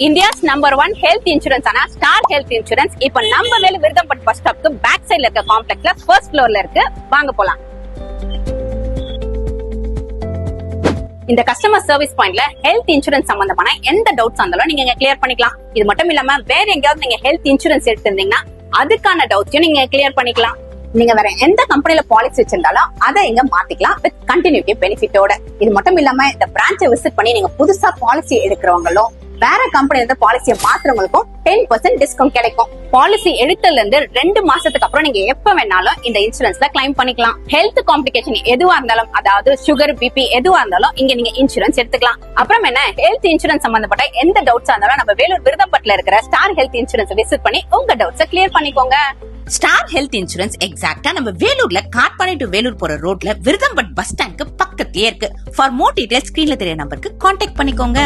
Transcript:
India's number 1 health insurance ஆனா star health insurance இப்ப நம்ம வேலை விருதம்பட் பஸ் ஸ்டாப்க்கு பேக் சைடுல இருக்க காம்ப்ளெக்ஸ்ல ஃபர்ஸ்ட் ஃப்ளோர்ல இருக்கு. வாங்க போலாம். இந்த கஸ்டமர் சர்வீஸ் பாயிண்ட்ல ஹெல்த் இன்சூரன்ஸ் சம்பந்தமான எந்த டவுட்ஸ் இருந்தாலும் நீங்க கிளியர் பண்ணிக்கலாம். இது மட்டும் இல்லாம வேற எங்கயாவது நீங்க ஹெல்த் இன்சூரன்ஸ் எடுத்திருந்தீங்கன்னா அதுக்கான டவுட்ஸையும் நீங்க கிளியர் பண்ணிக்கலாம். நீங்க வேற எந்த கம்பெனில பாலிசி வச்சிருந்தாலும் அதை இங்க மாத்திக்கலாம் வித் கண்டினியூட்டி பெனிஃபிட்டோட. இது மட்டும் இல்லாம இந்த பிரான்ச்சை விசிட் பண்ணி நீங்க புதுசா பாலிசி எடுக்கிறவங்களும் வேற கம்பெனி இருந்து பாலிசியை மாத்துறவங்களுக்கும் 10% டிஸ்கவுண்ட் கிடைக்கும். பாலிசி எடுத்ததுல இருந்து 2 மாசத்துக்கு அப்புறம் நீங்க எப்ப வேணாலும் இந்த இன்சூரன்ஸ்ல கிளைம் பண்ணிக்கலாம். ஹெல்த் காம்ப்ளிகேஷன் எதுவா இருந்தாலும், அதாவது சுகர், பிபி எதுவா இருந்தாலும் இங்க நீங்க இன்சூரன்ஸ் எடுத்துக்கலாம். அப்புறம் என்ன, ஹெல்த் இன்சூரன்ஸ் சம்பந்தப்பட்ட எந்த டவுட்ஸா இருந்தாலும் நம்ம வேலூர் விருதம்பட்டுல இருக்கிற ஸ்டார் ஹெல்த் இன்சூரன்ஸ் விசிட் பண்ணி உங்க டவுட்ஸை கிளியர் பண்ணிக்கோங்க. ஸ்டார் ஹெல்த் இன்சூரன்ஸ் எக்ஸாக்ட்டா நம்ம வேலூர்ல காட்பாடி டு வேலூர் போற ரோட்ல விருதம்பட் பஸ் ஸ்டாண்ட்க்கு பக்கத்திலே இருக்கு. ஃபார் மோர் டீடைல்ஸ் ஸ்கிரீன்ல தெரிய நம்பருக்கு கான்டாக்ட் பண்ணிக்கோங்க.